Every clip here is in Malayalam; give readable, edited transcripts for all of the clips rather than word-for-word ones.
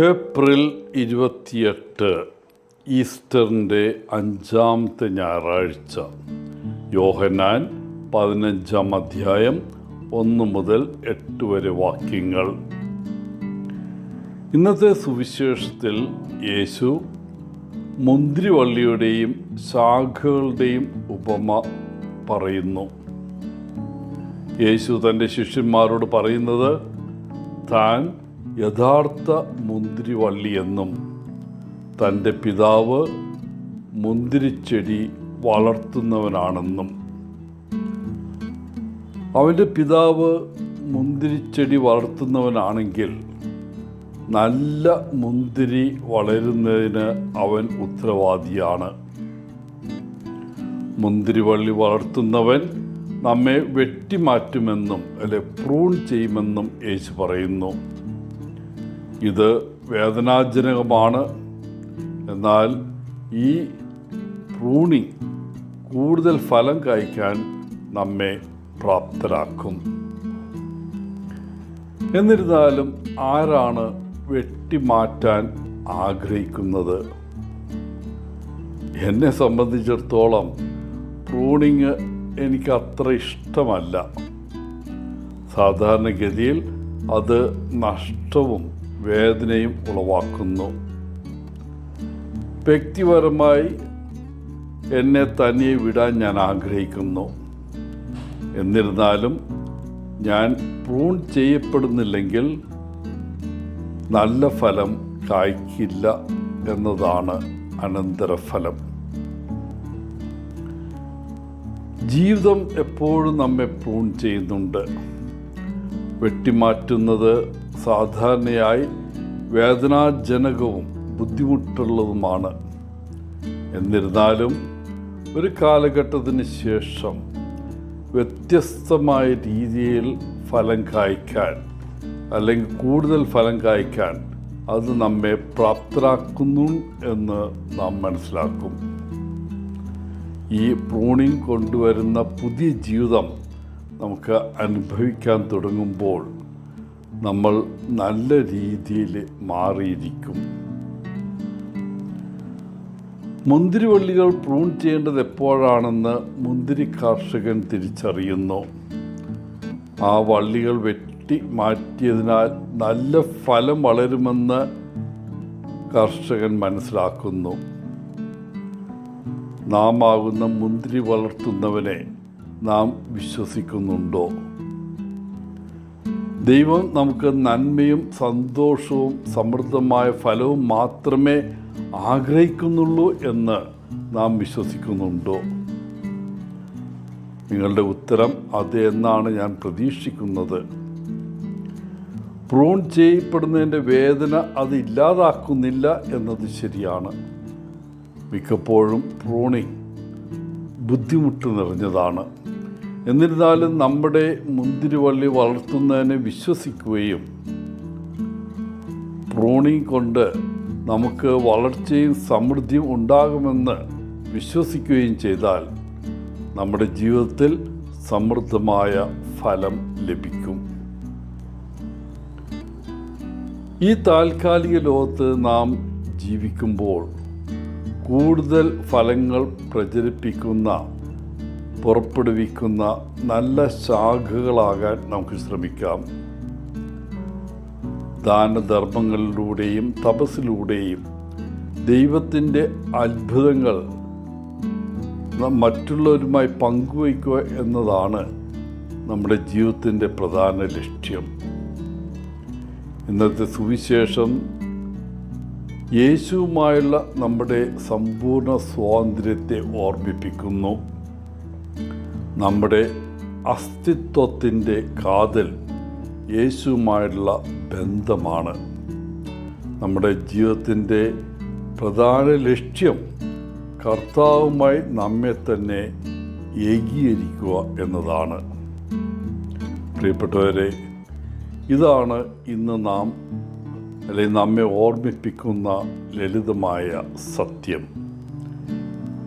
ഏപ്രിൽ 28 ഈസ്റ്ററിൻ്റെ 5-ാമത്തെ ഞായറാഴ്ച. യോഹന്നാൻ 15-ാം അധ്യായം 1 മുതൽ 8 വരെ വാക്യങ്ങൾ. ഇന്നത്തെ സുവിശേഷത്തിൽ യേശു മുന്തിരിവള്ളിയുടെയും ശാഖകളുടെയും ഉപമ പറയുന്നു. യേശു തൻ്റെ ശിഷ്യന്മാരോട് പറയുന്നത് താൻ യഥാർത്ഥ മുന്തിരിവള്ളിയെന്നും തൻ്റെ പിതാവ് മുന്തിരിച്ചെടി വളർത്തുന്നവനാണെന്നും. അവൻ്റെ പിതാവ് മുന്തിരിച്ചെടി വളർത്തുന്നവനാണെങ്കിൽ നല്ല മുന്തിരി വളരുന്നതിന് അവൻ ഉത്തരവാദിയാണ്. മുന്തിരിവള്ളി വളർത്തുന്നവൻ നമ്മെ വെട്ടിമാറ്റുമെന്നും പ്രൂൺ ചെയ്യുമെന്നും യേശു പറയുന്നു. ഇത് വേദനാജനകമാണ്. എന്നാൽ ഈ പ്രൂണിങ് കൂടുതൽ ഫലം കായ്ക്കാൻ നമ്മെ പ്രാപ്തരാക്കും. എന്നിരുന്നാലും ആരാണ് വെട്ടിമാറ്റാൻ ആഗ്രഹിക്കുന്നത്? എന്നെ സംബന്ധിച്ചിടത്തോളം പ്രൂണിങ് എനിക്ക് അത്ര ഇഷ്ടമല്ല. സാധാരണഗതിയിൽ അത് നഷ്ടവും വേദനയും ഉളവാക്കുന്നു. വ്യക്തിപരമായി എന്നെ തന്നെ വിടാൻ ഞാൻ ആഗ്രഹിക്കുന്നു. എന്നിരുന്നാലും ഞാൻ പ്രൂൺ ചെയ്യപ്പെടുന്നില്ലെങ്കിൽ നല്ല ഫലം കായ്ക്കില്ല എന്നതാണ് അനന്തരഫലം. ജീവിതം എപ്പോഴും നമ്മെ പ്രൂൺ ചെയ്യുന്നുണ്ട്. വെട്ടിമാറ്റുന്നത് സാധാരണയായി വേദനാജനകവും ബുദ്ധിമുട്ടുള്ളതുമാണ്. എന്നിരുന്നാലും ഒരു കാലഘട്ടത്തിന് ശേഷം വ്യത്യസ്തമായ രീതിയിൽ ഫലം കായ്ക്കാൻ അല്ലെങ്കിൽ കൂടുതൽ ഫലം കായ്ക്കാൻ അത് നമ്മെ പ്രാപ്തരാക്കുന്നു എന്ന് നാം മനസ്സിലാക്കും. ഈ പ്രൂണിങ് കൊണ്ടുവരുന്ന പുതിയ ജീവിതം നമുക്ക് അനുഭവിക്കാൻ തുടങ്ങുമ്പോൾ നമ്മൾ നല്ല രീതിയിൽ മാറിയിരിക്കും. മുന്തിരിവള്ളികൾ പ്രൂൺ ചെയ്യേണ്ടത് എപ്പോഴാണെന്ന് മുന്തിരി കർഷകൻ തിരിച്ചറിയുന്നു. ആ വള്ളികൾ വെട്ടി മാറ്റിയതിനാൽ നല്ല ഫലം വളരുമെന്ന് കർഷകൻ മനസ്സിലാക്കുന്നു. നാം ആകുന്ന മുന്തിരി വളർത്തുന്നവനെ നാം വിശ്വസിക്കുന്നുണ്ടോ? ദൈവം നമുക്ക് നന്മയും സന്തോഷവും സമൃദ്ധമായ ഫലവും മാത്രമേ ആഗ്രഹിക്കുന്നുള്ളൂ എന്ന് നാം വിശ്വസിക്കുന്നുണ്ടോ? നിങ്ങളുടെ ഉത്തരം അതെ എന്നാണ് ഞാൻ പ്രതീക്ഷിക്കുന്നത്. പ്രൂൺ ചെയ്യപ്പെടുന്നതിൻ്റെ വേദന അത് ഇല്ലാതാക്കുന്നില്ല എന്നത് ശരിയാണ്. മിക്കപ്പോഴും പ്രൂണിങ് ബുദ്ധിമുട്ട് നിറഞ്ഞതാണ്. എന്നിരുന്നാലും നമ്മുടെ മുന്തിരിവള്ളി വളർത്തുന്നതിനെ വിശ്വസിക്കുകയും പ്രൂണിങ് കൊണ്ട് നമുക്ക് വളർച്ചയും സമൃദ്ധിയും ഉണ്ടാകുമെന്ന് വിശ്വസിക്കുകയും ചെയ്താൽ നമ്മുടെ ജീവിതത്തിൽ സമൃദ്ധമായ ഫലം ലഭിക്കും. ഈ താൽക്കാലിക ലോകത്ത് നാം ജീവിക്കുമ്പോൾ കൂടുതൽ ഫലങ്ങൾ പുറപ്പെടുവിക്കുന്ന നല്ല ശാഖകളാകാൻ നമുക്ക് ശ്രമിക്കാം. ദാനധർമ്മങ്ങളിലൂടെയും തപസ്സിലൂടെയും ദൈവത്തിൻ്റെ അത്ഭുതങ്ങൾ മറ്റുള്ളവരുമായി പങ്കുവയ്ക്കുക എന്നതാണ് നമ്മുടെ ജീവിതത്തിൻ്റെ പ്രധാന ലക്ഷ്യം. ഇന്നത്തെ സുവിശേഷം യേശുവുമായുള്ള നമ്മുടെ സമ്പൂർണ്ണ സ്വാതന്ത്ര്യത്തെ ഓർമ്മിപ്പിക്കുന്നു. നമ്മുടെ അസ്തിത്വത്തിൻ്റെ കാതൽ യേശുവുമായുള്ള ബന്ധമാണ്. നമ്മുടെ ജീവിതത്തിൻ്റെ പ്രധാന ലക്ഷ്യം കർത്താവുമായി നമ്മെ തന്നെ ഏകീകരിക്കുക എന്നതാണ്. പ്രിയപ്പെട്ടവരെ, ഇതാണ് ഇന്ന് നമ്മെ ഓർമ്മിപ്പിക്കുന്ന ലളിതമായ സത്യം.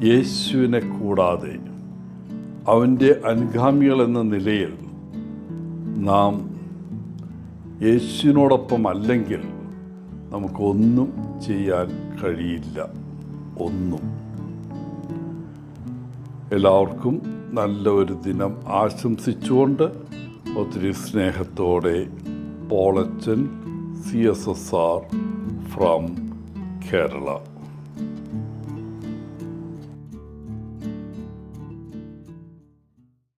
യേശുവിനെ കൂടാതെ അവൻ്റെ അനുഗാമികൾ എന്ന നിലയിൽ നാം യേശുവിനോടൊപ്പം അല്ലെങ്കിൽ നമുക്കൊന്നും ചെയ്യാൻ കഴിയില്ല. ഒന്നും. എല്ലാവർക്കും നല്ല ഒരു ദിനം ആശംസിച്ചുകൊണ്ട് ഒത്തിരി സ്നേഹത്തോടെ പോളച്ചൻ CSSR ഫ്രം കേരള.